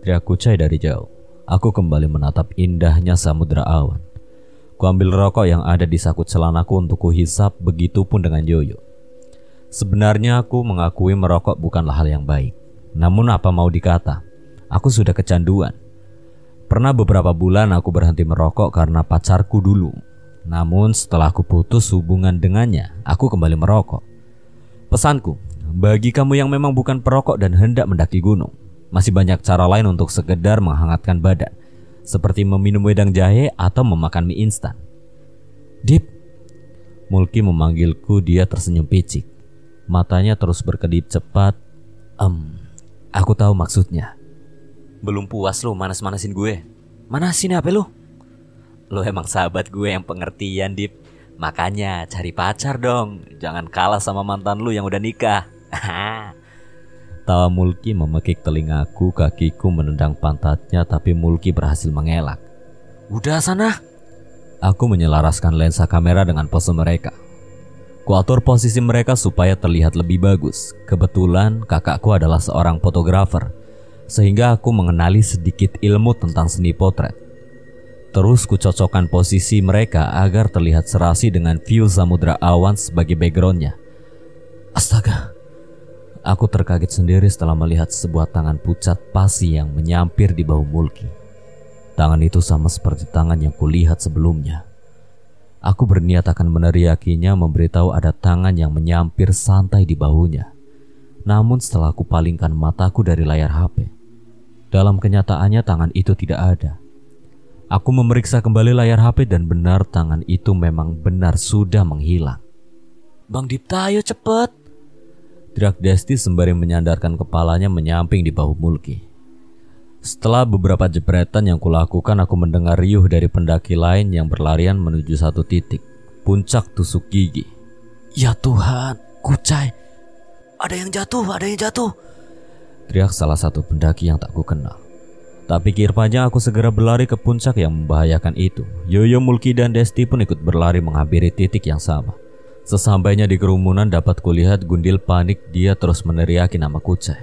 teriak Kucai dari jauh. Aku kembali menatap indahnya samudra awan. Kuambil rokok yang ada di saku celanaku untuk kuhisap, begitupun dengan Yoyo. Sebenarnya aku mengakui merokok bukanlah hal yang baik. Namun apa mau dikata, aku sudah kecanduan. Pernah beberapa bulan aku berhenti merokok karena pacarku dulu. Namun setelah aku putus hubungan dengannya, aku kembali merokok. Pesanku, bagi kamu yang memang bukan perokok dan hendak mendaki gunung, masih banyak cara lain untuk sekedar menghangatkan badan, seperti meminum wedang jahe atau memakan mie instan. Dip, Mulki memanggilku. Dia tersenyum picik. Matanya terus berkedip cepat. Aku tahu maksudnya. Belum puas lu manas-manasin gue. Manasin apa lu? Lu emang sahabat gue yang pengertian, Dip. Makanya cari pacar dong. Jangan kalah sama mantan lu yang udah nikah. Tawa Mulki memekik telingaku. Kakiku menendang pantatnya, tapi Mulki berhasil mengelak. Udah sana. Aku menyelaraskan lensa kamera dengan pose mereka. Kuatur posisi mereka supaya terlihat lebih bagus. Kebetulan kakakku adalah seorang fotografer, sehingga aku mengenali sedikit ilmu tentang seni potret. Terus kucocokkan posisi mereka agar terlihat serasi dengan view samudra awan sebagai backgroundnya. Astaga, aku terkaget sendiri setelah melihat sebuah tangan pucat pasi yang menyampir di bahu Mulki. Tangan itu sama seperti tangan yang kulihat sebelumnya. Aku berniat akan meneriakinya, memberitahu ada tangan yang menyampir santai di bahunya. Namun setelah aku palingkan mataku dari layar HP, dalam kenyataannya tangan itu tidak ada. Aku memeriksa kembali layar HP dan benar tangan itu memang benar sudah menghilang. Bang Dipta, ayo cepet, teriak Desti sembari menyandarkan kepalanya menyamping di bahu Mulki. Setelah beberapa jepretan yang kulakukan, aku mendengar riuh dari pendaki lain yang berlarian menuju satu titik, puncak tusuk gigi. Ya Tuhan, Kucai, ada yang jatuh, teriak salah satu pendaki yang tak kukenal. Tak pikir panjang, aku segera berlari ke puncak yang membahayakan itu. Yoyo, Mulki, dan Desti pun ikut berlari menghampiri titik yang sama. Sesampainya di kerumunan dapat kulihat Gundil panik, dia terus meneriaki nama Kucai.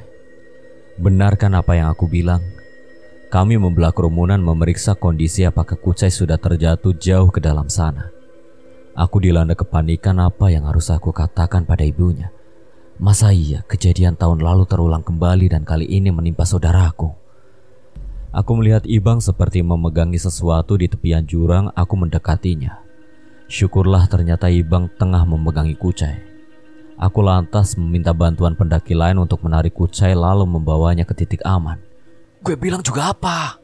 Benarkan apa yang aku bilang? Kami membelah kerumunan memeriksa kondisi apakah Kucai sudah terjatuh jauh ke dalam sana. Aku dilanda kepanikan, apa yang harus aku katakan pada ibunya. Masa iya kejadian tahun lalu terulang kembali dan kali ini menimpa saudaraku? Aku melihat Ibang seperti memegangi sesuatu di tepian jurang. Aku mendekatinya. Syukurlah ternyata Ibang tengah memegangi Kucai. Aku lantas meminta bantuan pendaki lain untuk menarik Kucai lalu membawanya ke titik aman. Gue bilang juga apa?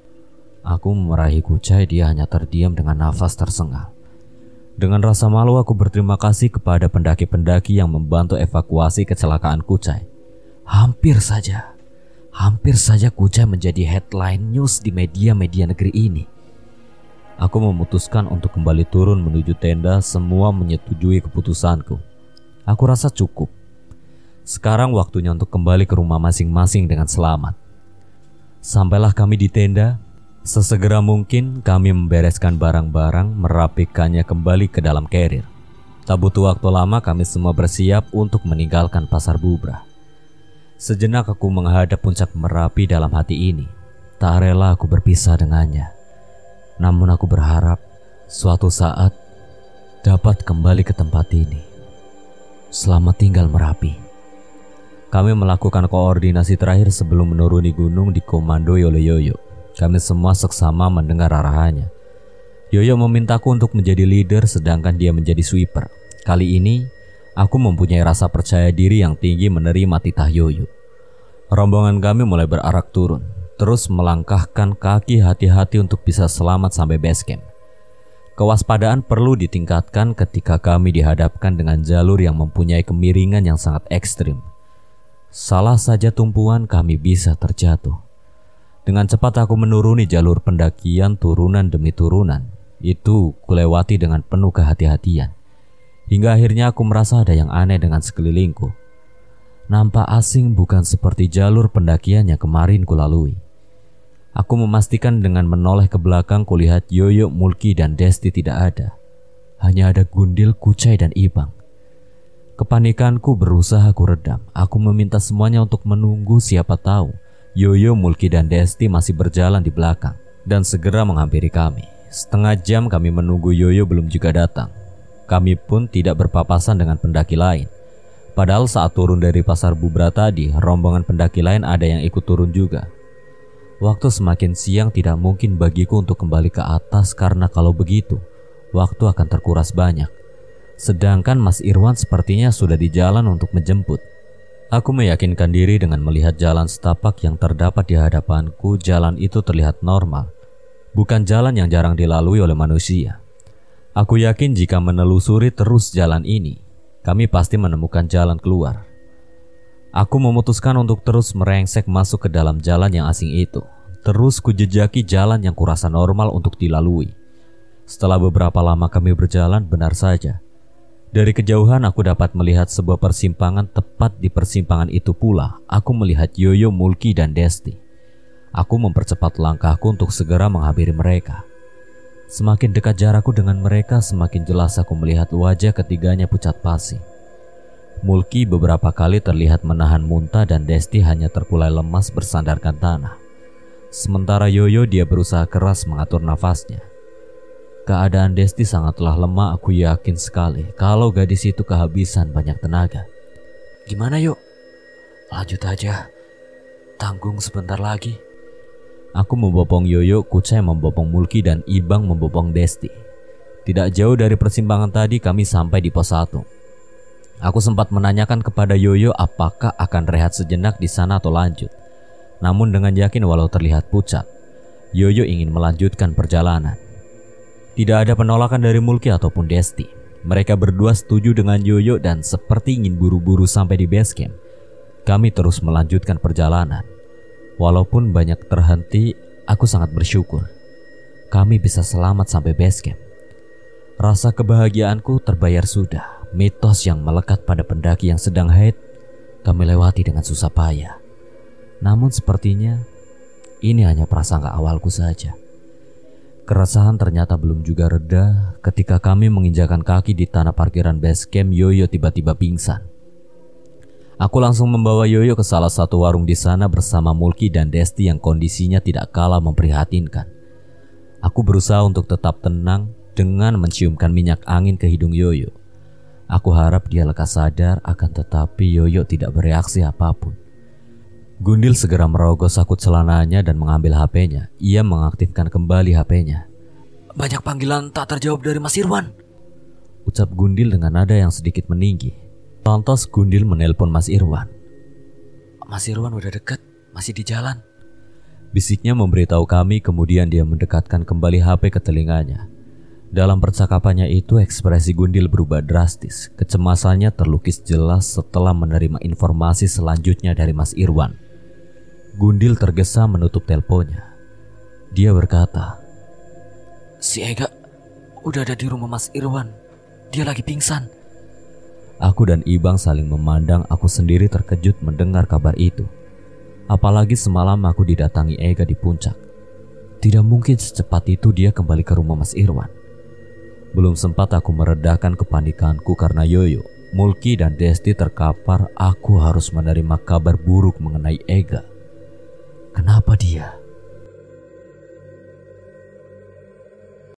Aku memarahi Kucai, dia hanya terdiam dengan nafas tersengal. Dengan rasa malu aku berterima kasih kepada pendaki-pendaki yang membantu evakuasi kecelakaan Kucai. Hampir saja Kucai menjadi headline news di media-media negeri ini. Aku memutuskan untuk kembali turun menuju tenda. Semua menyetujui keputusanku. Aku rasa cukup. Sekarang waktunya untuk kembali ke rumah masing-masing dengan selamat. Sampailah kami di tenda. Sesegera mungkin kami membereskan barang-barang, merapikannya kembali ke dalam carrier. Tak butuh waktu lama kami semua bersiap untuk meninggalkan Pasar Bubrah. Sejenak aku menghadap puncak Merapi dalam hati ini. Tak rela aku berpisah dengannya. Namun aku berharap suatu saat dapat kembali ke tempat ini. Selamat tinggal Merapi. Kami melakukan koordinasi terakhir sebelum menuruni gunung di komando oleh Yoyo. Kami semua seksama mendengar arahannya. Yoyo memintaku untuk menjadi leader sedangkan dia menjadi sweeper. Kali ini aku mempunyai rasa percaya diri yang tinggi menerima titah Yoyo. Rombongan kami mulai berarak turun, terus melangkahkan kaki hati-hati untuk bisa selamat sampai base camp. Kewaspadaan perlu ditingkatkan ketika kami dihadapkan dengan jalur yang mempunyai kemiringan yang sangat ekstrim. Salah saja tumpuan kami bisa terjatuh. Dengan cepat aku menuruni jalur pendakian turunan demi turunan. Itu kulewati dengan penuh kehati-hatian. Hingga akhirnya aku merasa ada yang aneh dengan sekelilingku. Nampak asing, bukan seperti jalur pendakian yang kemarin kulalui. Aku memastikan dengan menoleh ke belakang kulihat Yoyo, Mulki, dan Desti tidak ada. Hanya ada Gundil, Kucai, dan Ibang. Kepanikanku berusaha kuredam. Aku meminta semuanya untuk menunggu, siapa tahu Yoyo, Mulki, dan Desti masih berjalan di belakang dan segera menghampiri kami. Setengah jam kami menunggu Yoyo belum juga datang. Kami pun tidak berpapasan dengan pendaki lain. Padahal saat turun dari Pasar Bubrah tadi, rombongan pendaki lain ada yang ikut turun juga. Waktu semakin siang, tidak mungkin bagiku untuk kembali ke atas karena kalau begitu waktu akan terkuras banyak. Sedangkan Mas Irwan sepertinya sudah di jalan untuk menjemput. Aku meyakinkan diri dengan melihat jalan setapak yang terdapat di hadapanku. Jalan itu terlihat normal, bukan jalan yang jarang dilalui oleh manusia. Aku yakin jika menelusuri terus jalan ini, kami pasti menemukan jalan keluar. Aku memutuskan untuk terus merengsek masuk ke dalam jalan yang asing itu. Terus kujejaki jalan yang kurasa normal untuk dilalui. Setelah beberapa lama kami berjalan, benar saja dari kejauhan aku dapat melihat sebuah persimpangan. Tepat di persimpangan itu pula aku melihat Yoyo, Mulki, dan Desti. Aku mempercepat langkahku untuk segera menghampiri mereka. Semakin dekat jarakku dengan mereka, semakin jelas aku melihat wajah ketiganya pucat pasi. Mulki beberapa kali terlihat menahan muntah dan Desti hanya terkulai lemas bersandarkan tanah. Sementara Yoyo dia berusaha keras mengatur nafasnya. Keadaan Desti sangatlah lemah, aku yakin sekali kalau gadis itu kehabisan banyak tenaga. Gimana yuk? Lanjut aja. Tanggung sebentar lagi. Aku membopong Yoyo, Kucai membopong Mulki dan Ibang membopong Desti. Tidak jauh dari persimpangan tadi kami sampai di pos 1. Aku sempat menanyakan kepada Yoyo apakah akan rehat sejenak di sana atau lanjut. Namun dengan yakin walau terlihat pucat, Yoyo ingin melanjutkan perjalanan. Tidak ada penolakan dari Mulki ataupun Desti. Mereka berdua setuju dengan Yoyo dan seperti ingin buru-buru sampai di base camp. Kami terus melanjutkan perjalanan. Walaupun banyak terhenti, aku sangat bersyukur kami bisa selamat sampai base camp. Rasa kebahagiaanku terbayar sudah. Mitos yang melekat pada pendaki yang sedang haid kami lewati dengan susah payah. Namun sepertinya ini hanya prasangka awalku saja. Keresahan ternyata belum juga reda ketika kami menginjakan kaki di tanah parkiran base camp. Yoyo tiba-tiba pingsan. Aku langsung membawa Yoyo ke salah satu warung di sana bersama Mulki dan Desti yang kondisinya tidak kalah memprihatinkan. Aku berusaha untuk tetap tenang dengan menciumkan minyak angin ke hidung Yoyo. Aku harap dia lekas sadar, akan tetapi Yoyo tidak bereaksi apapun. Gundil segera merogoh sakut celananya dan mengambil HP-nya. Ia mengaktifkan kembali HP-nya. Banyak panggilan tak terjawab dari Mas Irwan, ucap Gundil dengan nada yang sedikit meninggi. Lantas Gundil menelpon Mas Irwan. Mas Irwan udah dekat, masih di jalan, bisiknya memberitahu kami. Kemudian dia mendekatkan kembali HP ke telinganya. Dalam percakapannya itu ekspresi Gundil berubah drastis. Kecemasannya terlukis jelas setelah menerima informasi selanjutnya dari Mas Irwan. Gundil tergesa menutup teleponnya. Dia berkata, si Ega udah ada di rumah Mas Irwan. Dia lagi pingsan. Aku dan Ibang saling memandang. Aku sendiri terkejut mendengar kabar itu. Apalagi semalam aku didatangi Ega di puncak. Tidak mungkin secepat itu dia kembali ke rumah Mas Irwan. Belum sempat aku meredakan kepanikanku karena Yoyo, Mulki dan Desti terkapar. Aku harus menerima kabar buruk mengenai Ega. Kenapa dia?